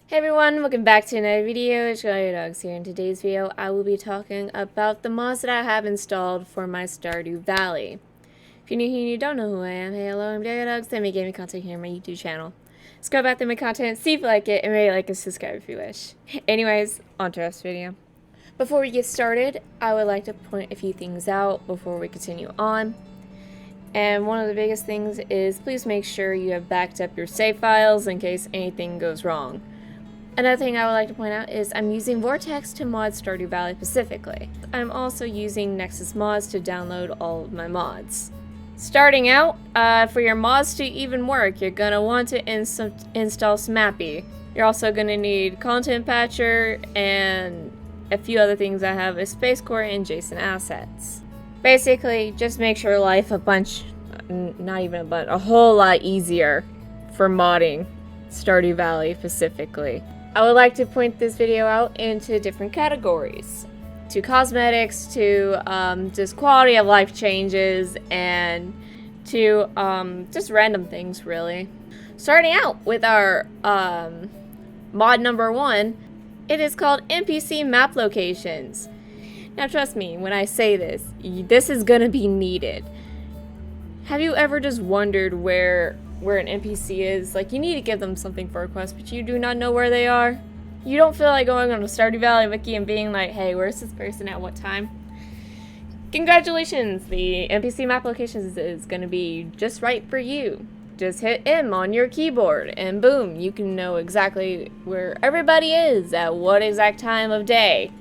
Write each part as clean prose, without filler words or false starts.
Hey everyone, welcome back to another video. It's Dolly and I here. In today's video, I will be talking about the mods that I have installed for my Stardew Valley. If you're new here and you don't know who I am, hey hello, I'm Dolly and I make gaming content here on my YouTube channel. Scroll back through my content, see if you like it, and maybe like and subscribe if you wish. Anyways, on to this video. Before we get started, I would like to point a few things out before we continue on. And one of the biggest things is please make sure you have backed up your save files in case anything goes wrong. Another thing I would like to point out is I'm using Vortex to mod Stardew Valley specifically. I'm also using Nexus mods to download all of my mods. Starting out, for your mods to even work, you're going to want to install Smappy. You're also going to need Content Patcher and a few other things I have is Space Core and JSON assets. Basically, just make your life a whole lot easier for modding Stardew Valley specifically. I would like to point this video out into different categories. To cosmetics, to just quality of life changes, and to just random things really. Starting out with our mod number 1, it is called NPC map locations. Now trust me, when I say this, this is gonna be needed. Have you ever just wondered where an NPC is? Like, you need to give them something for a quest, but you do not know where they are? You don't feel like going on a Stardew Valley wiki and being like, hey, where's this person at what time? Congratulations! The NPC map locations is going to be just right for you. Just hit M on your keyboard and boom, you can know exactly where everybody is at what exact time of day.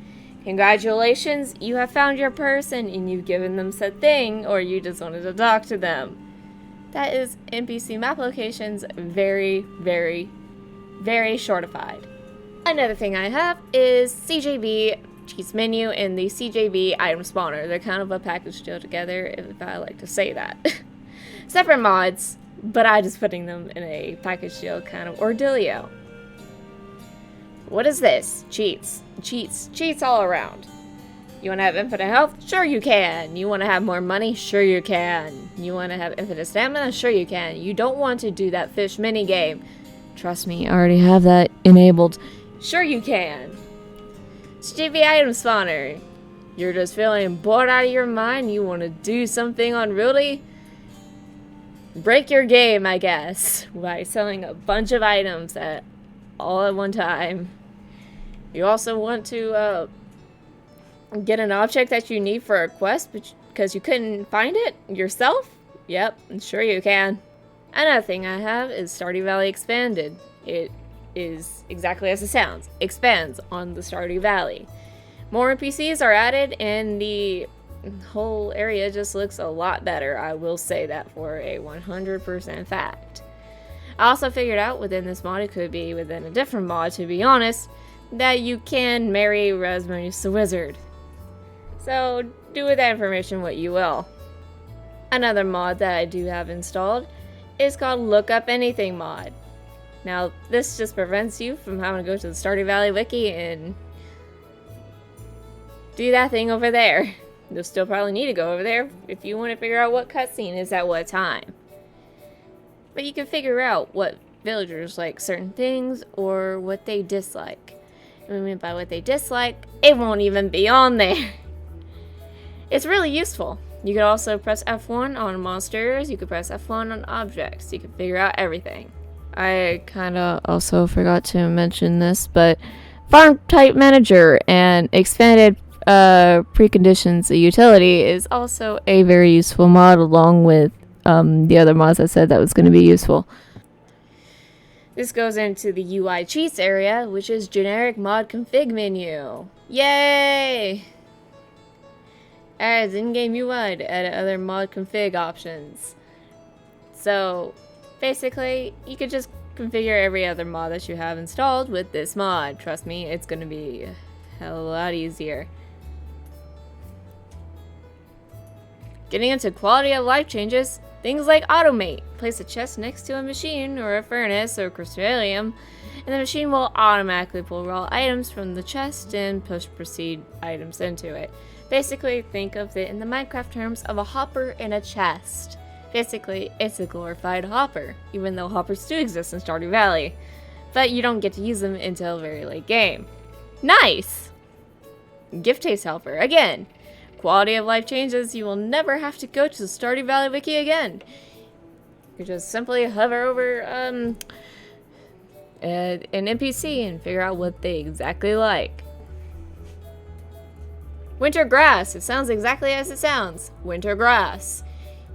Congratulations, you have found your person and you've given them said thing, or you just wanted to talk to them. That is NPC map locations very, very, very shortified. Another thing I have is CJB cheats menu and the CJB item spawner. They're kind of a package deal together, if I like to say that. Separate mods, but I just putting them in a package deal kind of ordealio. What is this? Cheats. Cheats all around. You want to have infinite health? Sure you can. You want to have more money? Sure you can. You want to have infinite stamina? Sure you can. You don't want to do that fish mini game. Trust me, I already have that enabled. Sure you can. CJB item spawner. You're just feeling bored out of your mind? You want to do something unruly? Break your game, I guess, by selling a bunch of items all at one time. You also want to get an object that you need for a quest because you couldn't find it yourself? Yep, sure you can. Another thing I have is Stardew Valley Expanded. It is exactly as it sounds. Expands on the Stardew Valley. More NPCs are added and the whole area just looks a lot better. I will say that for a 100% fact. I also figured out within this mod, it could be within a different mod to be honest, that you can marry Rasmus the Wizard. So do with that information what you will. Another mod that I do have installed is called Look Up Anything mod. Now this just prevents you from having to go to the Stardew Valley wiki and do that thing over there. You'll still probably need to go over there if you want to figure out what cutscene is at what time. But you can figure out what villagers like certain things or what they dislike. And I mean by what they dislike, it won't even be on there. It's really useful. You could also press F1 on monsters, you could press F1 on objects, you can figure out everything. I kinda also forgot to mention this, but Farm Type Manager and Expanded Preconditions utility is also a very useful mod along with the other mods I said that was going to be useful. This goes into the UI cheats area, which is generic mod config menu. Yay! Adds in-game UI to edit other mod config options. So basically, you could just configure every other mod that you have installed with this mod. Trust me, it's going to be a hell of a lot easier. Getting into quality of life changes, things like automate. Place a chest next to a machine or a furnace or crystallarium, and the machine will automatically pull raw items from the chest and push proceed items into it. Basically, think of it in the Minecraft terms of a hopper in a chest. Basically, it's a glorified hopper, even though hoppers do exist in Stardew Valley. but you don't get to use them until very late game. Nice! Gift taste helper. Again, quality of life changes. You will never have to go to the Stardew Valley wiki again. You just simply hover over an NPC and figure out what they exactly like. Winter grass. It sounds exactly as it sounds. Winter grass.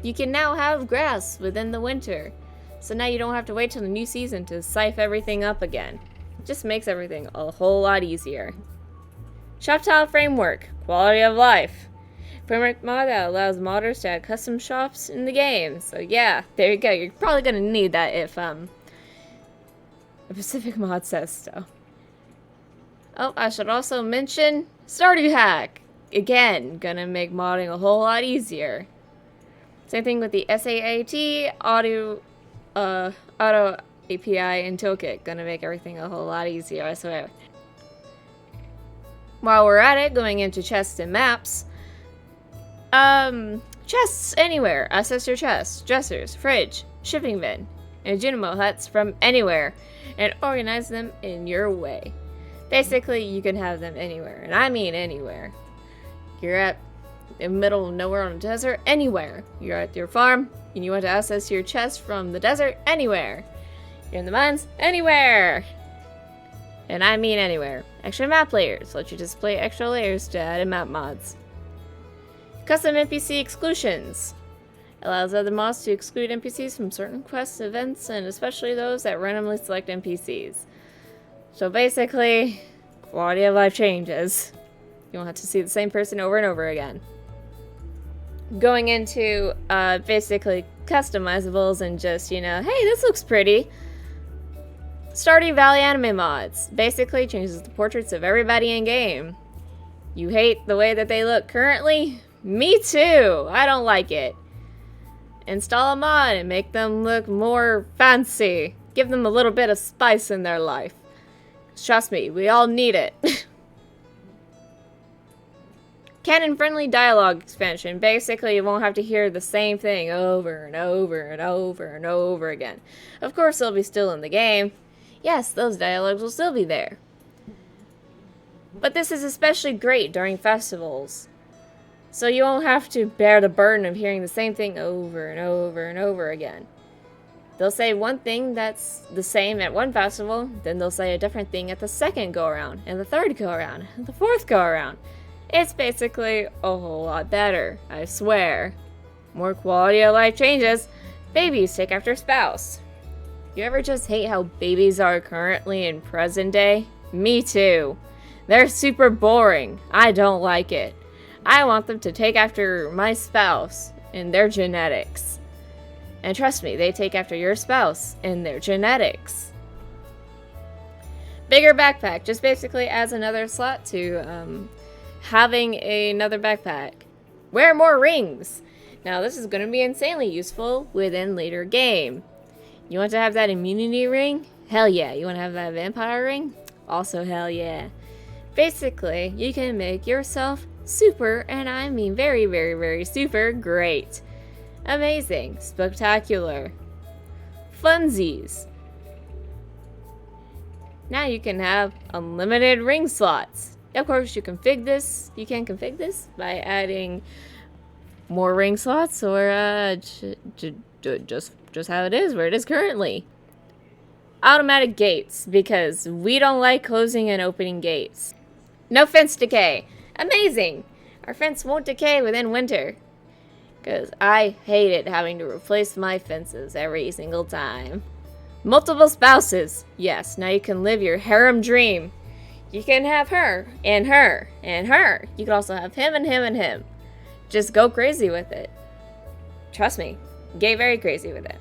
You can now have grass within the winter. So now you don't have to wait till the new season to scythe everything up again. It just makes everything a whole lot easier. Shop tile framework. Quality of life. Framework mod that allows modders to add custom shops in the game. So yeah, there you go. You're probably going to need that if a Pacific mod says so. Oh, I should also mention Stardew hack. Again, gonna make modding a whole lot easier. Same thing with the SAAT, auto API, and toolkit. Gonna make everything a whole lot easier, I swear. While we're at it, going into chests and maps. Chests anywhere. Access your chests, dressers, fridge, shipping bin, and Junimo huts from anywhere, and organize them in your way. Basically, you can have them anywhere, and I mean anywhere. You're at the middle of nowhere on a desert, anywhere. You're at your farm, and you want to access your chest from the desert, anywhere. You're in the mines, anywhere. And I mean anywhere. Extra map layers let you display extra layers to add in map mods. Custom NPC exclusions. Allows other mods to exclude NPCs from certain quests, events, and especially those that randomly select NPCs. So basically, quality of life changes. You won't have to see the same person over and over again. Going into basically customizables and just, you know, hey, this looks pretty. Stardew Valley anime mods. Basically changes the portraits of everybody in game. You hate the way that they look currently? Me too! I don't like it. Install a mod and make them look more fancy. Give them a little bit of spice in their life. Trust me, we all need it. Canon-friendly dialogue expansion. Basically, you won't have to hear the same thing over and over and over and over again. Of course, they'll be still in the game. Yes, those dialogues will still be there. But this is especially great during festivals. So you won't have to bear the burden of hearing the same thing over and over and over again. They'll say one thing that's the same at one festival, then they'll say a different thing at the second go-around, and the third go-around, and the fourth go-around. It's basically a whole lot better, I swear. More quality of life changes. Babies take after spouse. You ever just hate how babies are currently in present day? Me too. They're super boring. I don't like it. I want them to take after my spouse and their genetics. And trust me, they take after your spouse and their genetics. Bigger backpack just basically adds another slot to having another backpack. Wear more rings. Now this is going to be insanely useful within later game. You want to have that immunity ring? Hell yeah. You want to have that vampire ring? Also hell yeah. Basically, you can make yourself super, and I mean very, very, very super great. Amazing. Spectacular. Funsies. Now you can have unlimited ring slots. Of course, you can configure this by adding more ring slots, or just how it is, where it is currently. Automatic gates, because we don't like closing and opening gates. No fence decay. Amazing! Our fence won't decay within winter. Because I hate it having to replace my fences every single time. Multiple spouses. Yes, now you can live your harem dream. You can have her, and her, and her. You can also have him and him and him. Just go crazy with it. Trust me, get very crazy with it.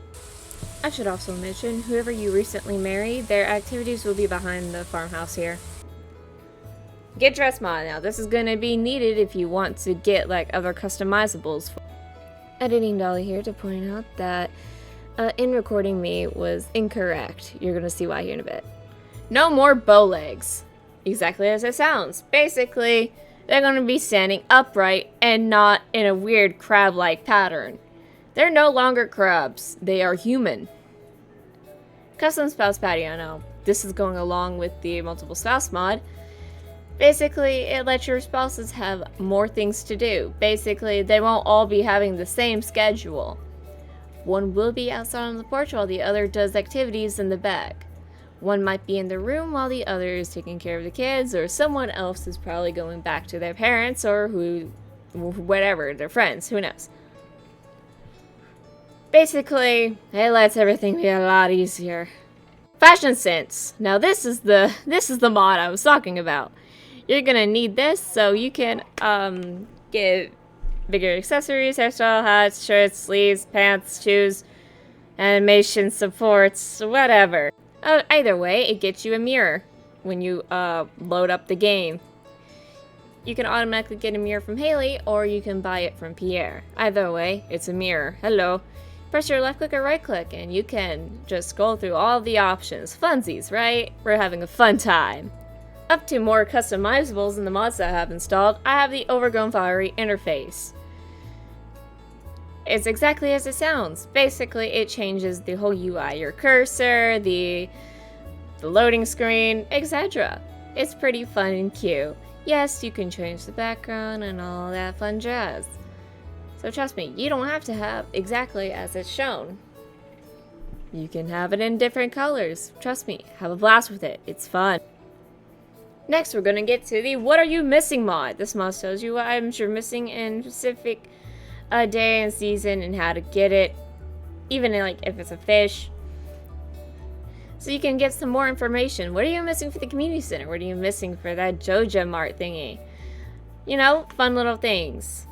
I should also mention, whoever you recently married, their activities will be behind the farmhouse here. Get dress mod. Now this is going to be needed if you want to get like other customizables. Editing Dolly here to point out that in recording me was incorrect. You're going to see why here in a bit. No more bow legs. Exactly as it sounds. Basically, they're going to be standing upright and not in a weird crab-like pattern. They're no longer crabs. They are human. Custom spouse patio. Now, this is going along with the multiple spouse mod. Basically, it lets your spouses have more things to do. Basically, they won't all be having the same schedule. One will be outside on the porch while the other does activities in the back. One might be in the room while the other is taking care of the kids, or someone else is probably going back to their parents or whatever, their friends, who knows. Basically, it lets everything be a lot easier. Fashion sense. Now this is the mod I was talking about. You're gonna need this so you can get bigger accessories, hairstyle, hats, shirts, sleeves, pants, shoes, animation supports, whatever. Either way, it gets you a mirror when you load up the game. You can automatically get a mirror from Haley, or you can buy it from Pierre. Either way, it's a mirror. Hello. Press your left click or right click, and you can just scroll through all the options. Funsies, right? We're having a fun time. Up to more customizables in the mods that I have installed, I have the overgrown flowery interface. It's exactly as it sounds. Basically, it changes the whole UI, your cursor, the loading screen, etc. It's pretty fun and cute. Yes, you can change the background and all that fun jazz. So trust me, you don't have to have exactly as it's shown. You can have it in different colors. Trust me, have a blast with it. It's fun. Next, we're gonna get to the What Are You Missing mod. This mod tells you what items you're missing in specific day and season and how to get it, even like if it's a fish. So you can get some more information. What are you missing for the community center? What are you missing for that Joja Mart thingy? You know, fun little things.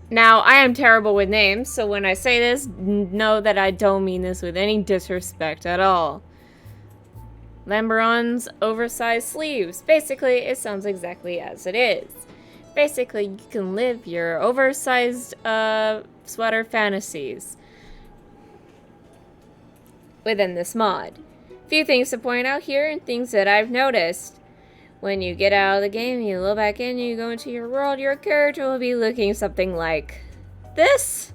Now, I am terrible with names, so when I say this, know that I don't mean this with any disrespect at all. Lamberon's oversized sleeves. Basically, it sounds exactly as it is. Basically, you can live your oversized sweater fantasies within this mod. Few things to point out here and things that I've noticed. When you get out of the game, you load back in, you go into your world, your character will be looking something like this.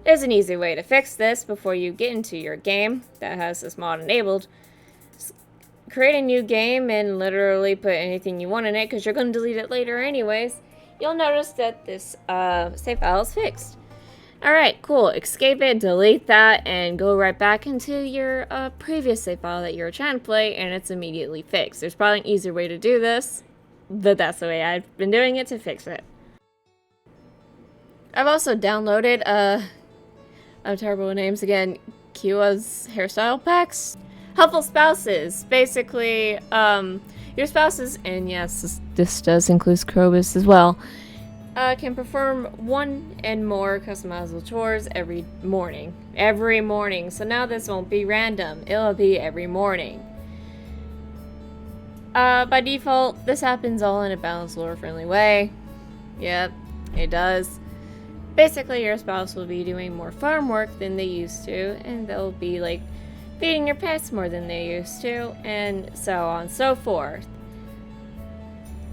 There's an easy way to fix this before you get into your game that has this mod enabled. Create a new game and literally put anything you want in it because you're going to delete it later anyways. You'll notice that this save file is fixed. Alright, cool. Escape it, delete that, and go right back into your previous save file that you were trying to play, and it's immediately fixed. There's probably an easier way to do this, but that's the way I've been doing it to fix it. I've also downloaded, I'm terrible with names again, Kiwa's hairstyle packs. Helpful spouses. Basically, your spouses, and yes, this does include Krobus as well, can perform one and more customizable chores every morning. So now this won't be random. It'll be every morning. By default, this happens all in a balanced, lore-friendly way. Yep, it does. Basically, your spouse will be doing more farm work than they used to, and they'll be like feeding your pets more than they used to, and so on and so forth.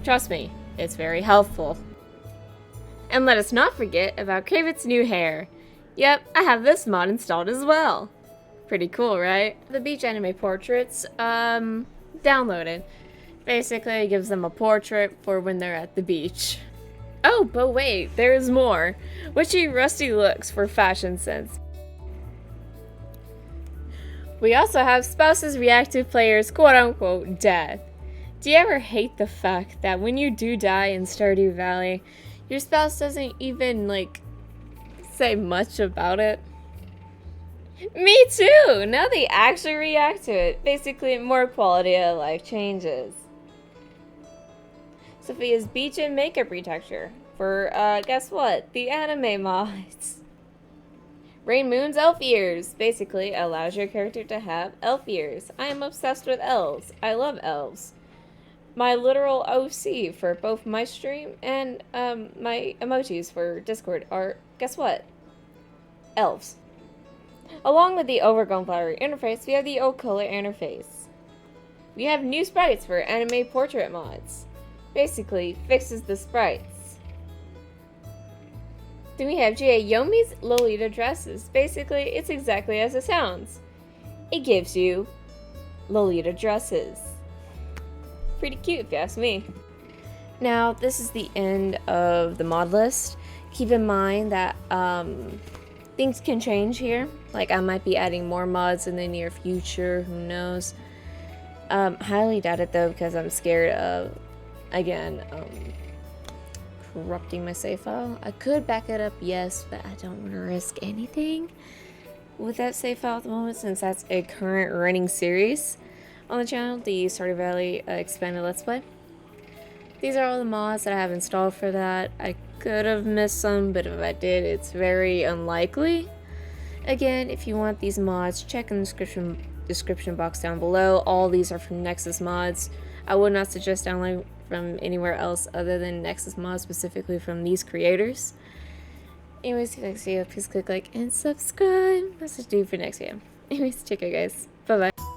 Trust me, it's very helpful. And let us not forget about Kravet's new hair. Yep, I have this mod installed as well. Pretty cool, right? The beach anime portraits, downloaded. Basically, it gives them a portrait for when they're at the beach. Oh, but wait, there's more. Witchy rusty looks for fashion sense. We also have spouses react to players' quote-unquote death. Do you ever hate the fact that when you do die in Stardew Valley, your spouse doesn't even, like, say much about it? Me too! Now they actually react to it. Basically, more quality of life changes. Sophia's beach and makeup retoucher for, guess what? The anime mods. Rain Moon's elf ears basically allows your character to have elf ears. I am obsessed with elves. I love elves. My literal OC for both my stream and my emojis for Discord are, guess what? Elves. Along with the overgrown flowery interface, we have the old color interface. We have new sprites for anime portrait mods. Basically, fixes the sprites. Then we have Yomi's Lolita dresses. Basically, it's exactly as it sounds. It gives you Lolita dresses. Pretty cute if you ask me. Now, this is the end of the mod list. Keep in mind that things can change here. Like, I might be adding more mods in the near future, who knows. Highly doubt it though, because I'm scared of, again, corrupting my save file. I could back it up, yes, but I don't want to risk anything with that save file at the moment, since that's a current running series on the channel, the Stardew Valley expanded Let's Play. These are all the mods that I have installed for that. I could have missed some, but if I did, it's very unlikely. Again, if you want these mods, check in the description box down below. All these are from Nexus mods. I would not suggest downloading from anywhere else other than Nexus mods, specifically from these creators. Anyways, if you like this video, please click like and subscribe. That's what to do for next video. Anyways, take care guys. Bye bye.